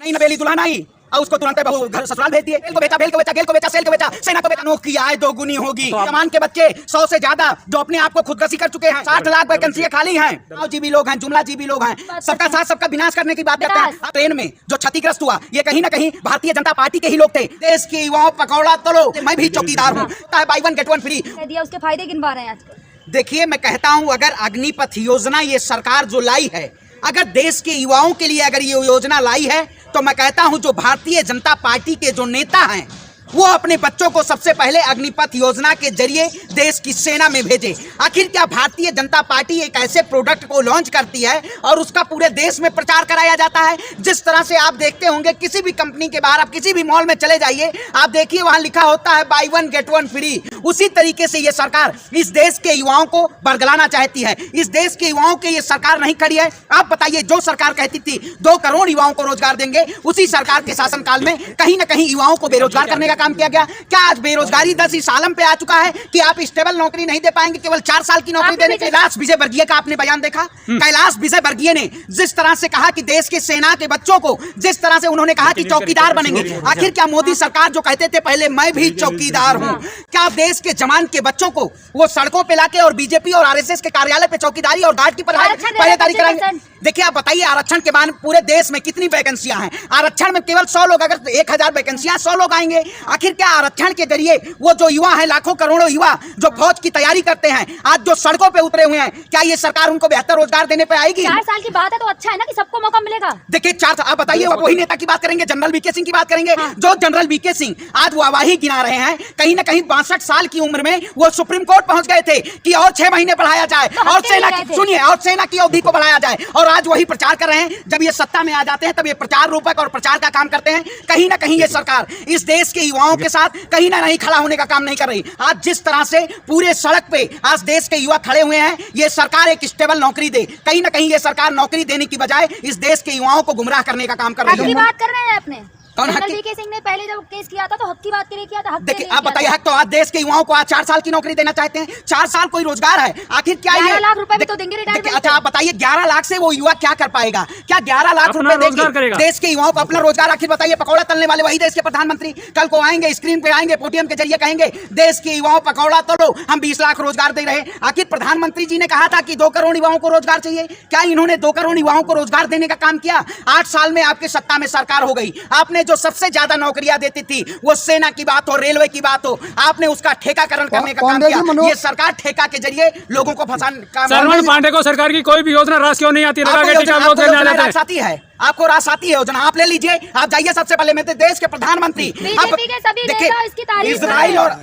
नहीं नवेली दुल्हन आई और उसको तुरंत बहू घर ससुराल भेज दिए। गेल को बेचा, बेल को बेचा, गेल को बेचा, सेल को बेचा, सेना को बेचा। नौकरी आए दोगुनी होगी। जवान के बच्चे 100 से ज्यादा जो अपने आप को खुदकशी कर चुके हैं। 60 लाख वैकेंसी खाली हैं। जीबी लोग हैं, जुमला जीबी लोग हैं। सबका साथ सबका विनाश करने की बात करते हैं। ट्रेन में जो क्षतिग्रस्त हुआ ये कहीं ना कहीं भारतीय जनता पार्टी के ही लोग थे। देश के युवाओं पकौड़ा तलो, मैं भी चौकीदार हूँ। By one get one free दिया, उसके फायदे गिनवा रहे हैं आजकल। देखिए मैं कहता हूँ अगर अग्निपथ योजना ये सरकार जो लाई है, अगर देश के युवाओं के लिए अगर ये योजना लाई है तो मैं कहता हूं जो भारतीय जनता पार्टी के जो नेता हैं वो अपने बच्चों को सबसे पहले अग्निपथ योजना के जरिए देश की सेना में भेजे। आखिर क्या भारतीय जनता पार्टी एक ऐसे प्रोडक्ट को लॉन्च करती है और उसका पूरे देश में प्रचार कराया जाता है। जिस तरह से आप देखते होंगे किसी भी कंपनी के बाहर, आप किसी भी मॉल में चले जाइए, आप देखिए वहां लिखा होता है by one get one free. उसी तरीके से ये सरकार इस देश के युवाओं को बरगलाना चाहती है। इस देश के युवाओं के ये सरकार नहीं खड़ी है। आप बताइए, जो सरकार कहती थी 2 करोड़ युवाओं को रोजगार देंगे, उसी सरकार के शासनकाल में कहीं ना कहीं युवाओं को बेरोजगार करने का काम किया गया। क्या आज बेरोजगारी 10 इस आलम पे आ चुका है कि आप स्टेबल नौकरी नहीं दे पाएंगे, केवल 4 साल की नौकरी देने। कैलाश विजयवर्गीय का आपने बयान देखा? कैलाश विजयवर्गीय ने जिस तरह से कहा कि देश के सेना के बच्चों को जिस तरह से उन्होंने कहा कि चौकीदार बनेंगे, आखिर क्या मोदी सरकार जो कहते थे पहले मैं भी चौकीदार हूं, क्या देश के जवान के बच्चों को वो सड़कों पे लाके और बीजेपी और आरएसएस के कार्यालय पे चौकीदारी और गार्ड की पहरेदारी कराएंगे? देखिए आप बताइए, आरक्षण के बाद पूरे देश में कितनी वैकेंसियां हैं? आरक्षण में केवल 100 लोग, अगर 1000 वैकेंसियां 100 लोग आएंगे। आखिर क्या आरक्षण के जरिए वो जो युवा हैं, लाखों करोड़ों युवा जो फौज की तैयारी करते हैं, आज जो सड़कों पे उतरे हुए हैं, क्या ये सरकार उनको बेहतर रोजगार देने पे आएगी? 4 साल की बात है तो अच्छा है ना कि सबको मौका मिलेगा। देखिए 4 आप बताइए, वही नेता की बात करेंगे, जनरल वीके सिंह की बात करेंगे। जो जनरल वीके सिंह आज वाहवाही गिना रहे हैं, कहीं ना कहीं 62 साल की उम्र में वो सुप्रीम कोर्ट पहुंच गए थे कि और 6 महीने बढ़ाया जाए और सेना की, सुनिए, और सेना की अवधि को बढ़ाया जाए, और आज वही प्रचार कर रहे हैं। जब ये सत्ता में आ जाते हैं तब ये प्रचार रूपक और प्रचार का काम करते हैं। कहीं ना कहीं ये सरकार इस देश के युवाओं के साथ कहीं ना नहीं खड़ा होने का काम नहीं कर रही। आज जिस तरह से पूरे सड़क पे आज देश के युवा खड़े हुए हैं, ये सरकार एक स्टेबल नौकरी दे, कहीं ना कहीं ये सरकार नौकरी देने की बजाय इस देश के युवाओं को गुमराह करने का काम कर रही है। बात कर रहे हैं अपने जनरल वीके सिंह ने पहले जब केस किया था तो हक की बात के लिए किया था। देखिए आप बताइए, हक तो आज देश के युवाओं को आज 4 साल की नौकरी देना चाहते हैं। 4 साल कोई रोजगार है? आखिर क्या 11 लाख रुपए भी तो देंगे रिटायरमेंट। अच्छा आप बताइए, 11 लाख से वो युवा क्या कर पाएगा? क्या 11 लाख रुपए देंगे देश के युवाओं को अपना रोजगार? आखिर बताइए, पकौड़ा तलने वाले वही देश के प्रधानमंत्री कल को आएंगे, स्क्रीन पे आएंगे, पोडियम के जरिए कहेंगे देश के युवाओं पकौड़ा तलो, हम 20 लाख रोजगार दे रहे। आखिर प्रधानमंत्री जी ने कहा था कि 2 करोड़ युवाओं को रोजगार चाहिए। क्या इन्होंने 2 करोड़ युवाओं को रोजगार देने का काम किया? 8 साल में आपके सत्ता में सरकार हो गई, आपने जो सबसे ज्यादा नौकरियां देती थी, वो सेना की बात हो, रेलवे की बात हो, आपने उसका ठेकाकरण करने का काम किया। ये सरकार ठेका के जरिए लोगों को फंसाने। सरमन पांडे को सरकार की कोई भी योजना रास क्यों नहीं आती? रास आती है, आपको रास आती है योजना, आप ले लीजिए। आप जाइए सबसे पहले में देश के प्रधानमंत्री,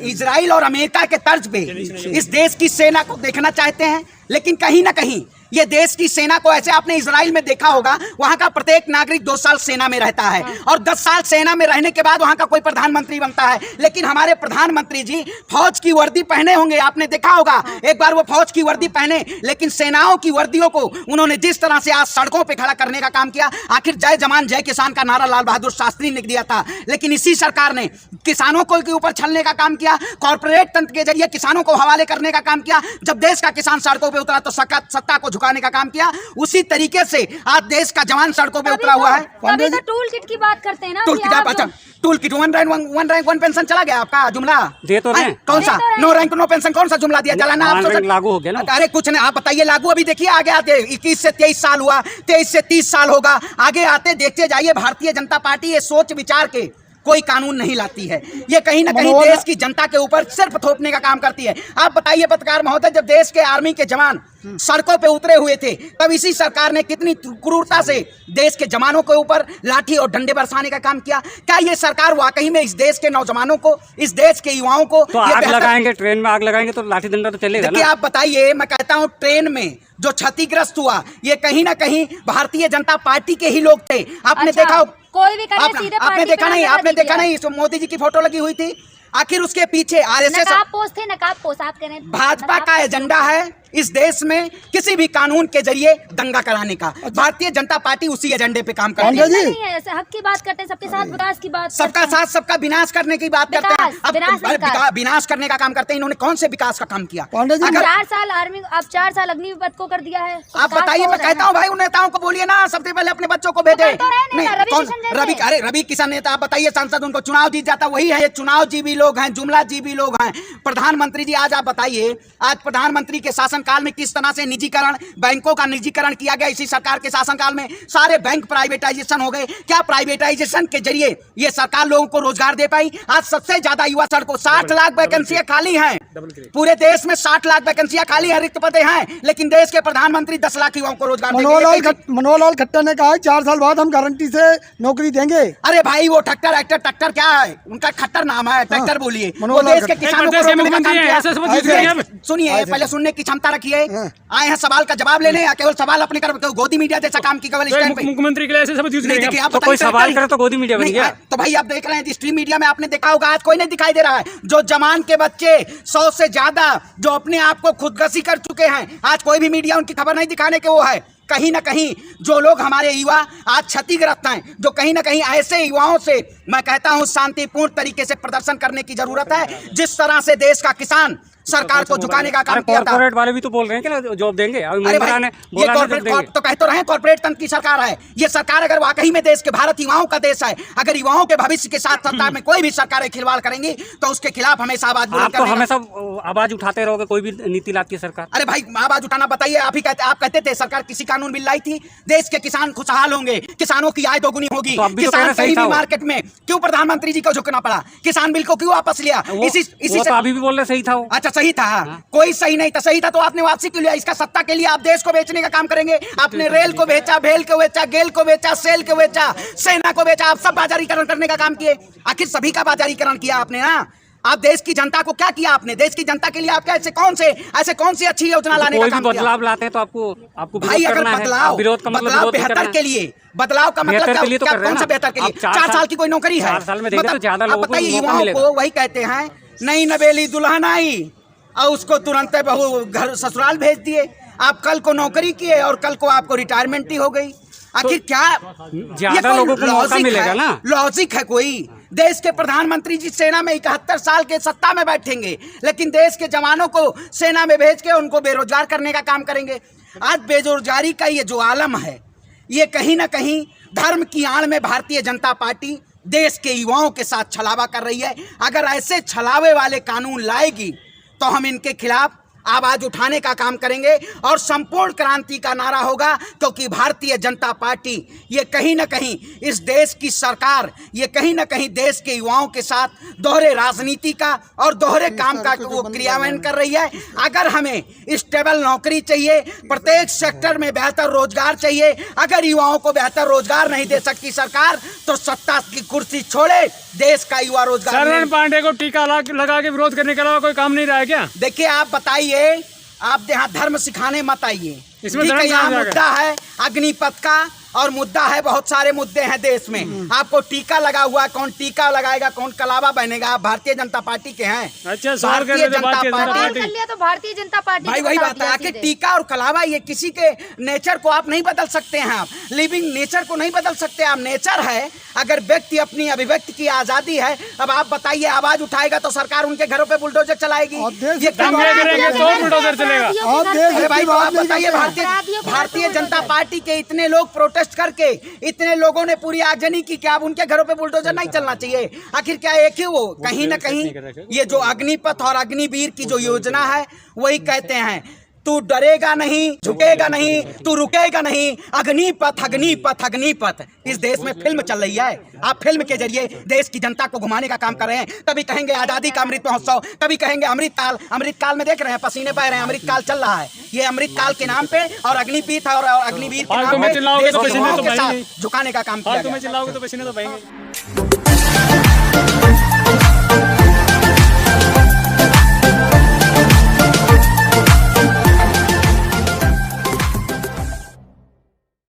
इजराइल और अमेरिका के तर्ज पे इस देश की सेना को देखना चाहते हैं, लेकिन कहीं ना कहीं ये देश की सेना को, ऐसे आपने इजराइल में देखा होगा, वहां का प्रत्येक नागरिक 2 साल सेना में रहता है और 10 साल सेना में रहने के बाद वहां का कोई प्रधानमंत्री बनता है। लेकिन हमारे प्रधानमंत्री जी फौज की वर्दी पहने होंगे, आपने देखा होगा, एक बार वो फौज की वर्दी पहने, लेकिन सेनाओं की वर्दियों को उन्होंने जिस तरह से आज सड़कों पर खड़ा करने का काम किया। आखिर जय जवान जय किसान का नारा लाल बहादुर शास्त्री ने दिया था, लेकिन इसी सरकार ने किसानों को के ऊपर छलने का काम किया, कॉर्पोरेट तंत्र के जरिए किसानों को हवाले करने का काम किया। जब देश का किसान सड़कों पर उतरा तो सत्ता को झुकाने का काम किया। उसी तरीके से आज देश का जवान सड़कों पे उतरा हुआ है। अभी तो टूल किट की बात करते हैं ना, टूल किट, अच्छा tool kit, one rank one pension चला गया आपका जुमला? दे तो नहीं, कौन सा नो रैंक नो पेंशन, कौन सा जुमला दिया? जलाना आप लागू हो गया ना? अरे कुछ नहीं, आप बताइए लागू अभी देखिए आ गया, 21 से 23 साल हुआ, 23 से 30 साल होगा, आगे आते देखते जाइए। भारतीय जनता पार्टी ये सोच विचार के कोई कानून नहीं लाती है, ये कहीं ना कहीं देश की जनता के ऊपर सिर्फ थोपने का काम करती है। आप बताइए पत्रकार महोदय, जब देश के आर्मी के जवान सड़कों पे उतरे हुए थे तब इसी सरकार ने कितनी क्रूरता से देश के जवानों के ऊपर लाठी और डंडे बरसाने का काम किया। क्या ये सरकार वाकई में इस देश के नौजवानों को, इस देश के युवाओं को तो आग लगाएंगे, ट्रेन में आग लगाएंगे तो लाठी डंडा तो चलेगा ना? आप बताइए, मैं कहता हूँ ट्रेन में जो क्षतिग्रस्त हुआ ये कहीं ना कहीं भारतीय जनता पार्टी के ही लोग थे। आपने देखा, कोई भी सीधे आपने देखा नहीं मोदी जी की फोटो लगी हुई थी। आखिर उसके पीछे आरएसएस नकाब पोस्ट थे, नकाब पोस्ट आप कह रहे हैं। भाजपा का एजेंडा है इस देश में किसी भी कानून के जरिए दंगा कराने का। भारतीय जनता पार्टी उसी एजेंडे पे काम करती है। नहीं है, ऐसे हक की बात करते हैं, सबके साथ विकास की बात, सबका साथ सबका विनाश करने की बात करते हैं। अब विनाश करने का काम करते हैं। इन्होंने कौन से विकास का काम किया? अगर 4 साल आर्मी, अब 4 साल अग्निपथ को कर दिया है। आप बताइए, मैं कहता हूँ भाई उन नेताओं को बोलिए ना, सबसे पहले अपने बच्चों को भेजे। रवि किशन नेता, आप बताइए, सांसद, उनको चुनाव जीत जाता वही है। चुनाव जीवी लोग हैं, जुमला जीवी लोग हैं। प्रधानमंत्री जी, आज आप बताइए, आज प्रधानमंत्री के शासनकाल में किस तरह से निजीकरण, बैंकों का निजीकरण किया गया। इसी सरकार के शासनकाल में सारे बैंक प्राइवेटाइजेशन हो गए। क्या प्राइवेटाइजेशन के जरिए ये सरकार लोगों को रोजगार दे पाई? आज सबसे ज्यादा युवा सड़कों, 60 लाख वैकेंसियां खाली हैं पूरे देश में, 60 लाख वैकेंसियां खाली हैं, रिक्त पदे हैं, लेकिन देश के प्रधानमंत्री 10 लाख युवाओं को रोजगार देंगे। मनोहर खट्टर ने कहा 4 साल बाद हम गारंटी से नौकरी देंगे। अरे भाई, वो टक्कर क्या है? उनका खट्टर नाम है, टक्कर बोलिए। वो देश के किसानों को रोकने का काम किया। सुनिए, पहले सुनने की क्षमता रखिए। आए हैं सवाल का जवाब लेने या केवल सवाल अपने कर गोदी मीडिया जैसा काम की? केवल मुख्यमंत्री के लिए ऐसे सब यूज देखिए, आप कोई सवाल करे तो गोदी मीडिया बन गया। तो भाई आप देख रहे हैं स्ट्रीम मीडिया में, आपने देखा होगा, आज कोई नहीं दिखाई दे रहा है। जो जमान के बच्चे 100 से ज्यादा जो अपने आप को खुदकशी कर चुके हैं, आज कोई भी मीडिया उनकी खबर नहीं दिखाने के वो है। कहीं ना कहीं जो लोग हमारे युवा आज क्षतिग्रस्त हैं, जो कहीं ना कहीं ऐसे युवाओं से मैं कहता हूं शांतिपूर्ण तरीके से प्रदर्शन करने की जरूरत है। जिस तरह से देश का किसान सरकार को झुकाने का काम किया था। कॉर्पोरेट वाले भी तो बोल रहे हैं कि जॉब देंगे। अरे भाई, ये कॉर्पोरेट तो कह तो रहे हैं, कॉर्पोरेट तंत्र की सरकार है ये सरकार। अगर वाकई में देश के, भारत युवाओं का देश है, अगर युवाओं के भविष्य के साथ सत्ता में कोई भी सरकारें खिलवाड़ करेंगी तो उसके खिलाफ हमेशा आवाज बुलंद करेंगे। हमेशा आवाज उठाते रहोगे, कोई भी नीति लाती है सरकार। अरे भाई, आवाज उठाना बताइए। आप कहते थे सरकार किसी कानून बिल लाई थी, देश के किसान खुशहाल होंगे, किसानों की आय दोगुनी होगी, किसान कहीं भी मार्केट में। क्यों प्रधानमंत्री जी को झुकना पड़ा? किसान बिल को क्यों वापस लिया? इसी तो अभी भी बोल रहे सही था। अच्छा, सही था? कोई सही नहीं था। सही था तो आपने वापसी क्यों लिया? इसका सत्ता के लिए आप देश को बेचने का काम करेंगे। आपने रेल को बेचा, भेल को बेचा, गेल को बेचा, सेल को बेचा, सेना को बेचा। आप सब बाजारीकरण करने का काम किए। आखिर सभी का बाजारीकरण किया आपने ना। आप देश की जनता को क्या किया आपने? देश की जनता के लिए आप ऐसे कौन सी अच्छी योजना लाने का काम किया? बदलाव लाते हैं तो आपको भाई, अगर बदलाव बेहतर के लिए, बदलाव का मतलब क्या? कौन सा बेहतर के लिए? 4 साल की कोई नौकरी है? 4 साल में देंगे तो ज्यादा लोगों को बताइए। युवाओं को वही कहते हैं, नई नवेली दुल्हन आई और उसको तुरंत बहू घर ससुराल भेज दिए। आप कल को नौकरी किए और कल को आपको रिटायरमेंट ही हो गई। आखिर क्या ज्यादा लोगों को मौका मिलेगा ना? लॉजिक है कोई? देश के प्रधानमंत्री जी सेना में 71 साल के सत्ता में बैठेंगे, लेकिन देश के जवानों को सेना में भेज के उनको बेरोजगार करने का काम करेंगे। आज बेरोजगारी का ये जो आलम है, ये कहीं ना कहीं धर्म की आड़ में भारतीय जनता पार्टी देश के युवाओं के साथ छलावा कर रही है। अगर ऐसे छलावे वाले कानून लाएगी तो हम इनके खिलाफ आवाज उठाने का काम करेंगे और संपूर्ण क्रांति का नारा होगा, क्योंकि भारतीय जनता पार्टी ये कहीं ना कहीं इस देश की सरकार, ये कहीं ना कहीं देश के युवाओं के साथ दोहरे राजनीति का और दोहरे काम का वो क्रियान्वयन कर रही है। अगर हमें स्टेबल नौकरी चाहिए, प्रत्येक सेक्टर में बेहतर रोजगार चाहिए, अगर युवाओं को बेहतर रोजगार नहीं दे सकती सरकार तो सत्ता की कुर्सी छोड़े, देश का युवा रोजगार। शरण पांडे को टीका लगा के विरोध करने के अलावा कोई काम नहीं रहा है क्या? देखिए, आप बताइए, आप यहाँ धर्म सिखाने मत आइए। इसमें यहाँ मुद्दा है अग्निपथ का और मुद्दा है, बहुत सारे मुद्दे हैं देश में। आपको टीका लगा हुआ है, कौन टीका लगाएगा, कौन कलावा बनेगा? आप भारतीय जनता पार्टी के हैं। अच्छा, भारतीय जनता पार्टी तो भारतीय जनता पार्टी भाई वही बात है। आखिर टीका और कलावा ये किसी के नेचर को आप नहीं बदल सकते हैं। आप लिविंग नेचर को नहीं बदल सकते। आप नेचर है, अगर व्यक्ति अपनी अभिव्यक्ति की आजादी है। अब आप बताइए, आवाज उठाएगा तो सरकार उनके घरों पे बुलडोजर चलाएगी। ये बुलडोजर चलेगा? भाई आप बताइए, भारतीय जनता पार्टी के इतने लोग प्रोटेस्ट करके, इतने लोगों ने पूरी आगजनी की, क्या अब उनके घरों पे बुलडोजर नहीं चलना चाहिए? आखिर क्या एक ही वो? कहीं ना कहीं ये जो अग्निपथ और अग्निवीर की जो योजना है, वही कहते हैं, तू डरेगा नहीं, झुकेगा नहीं, तू रुकेगा नहीं, अग्निपथ अग्निपथ अग्निपथ। इस देश में फिल्म चल रही है। आप फिल्म के जरिए देश की जनता को घुमाने का काम कर रहे हैं। कभी कहेंगे आजादी का अमृत महोत्सव, कभी कहेंगे अमृतकाल। अमृतकाल में देख रहे हैं, पसीने बह रहे हैं, अमृतकाल चल रहा है। ये अमृतकाल के नाम पे और अग्निपथ और अग्निवीर के नाम पे देश के युवाओं के साथ झुकाने का काम किया गया।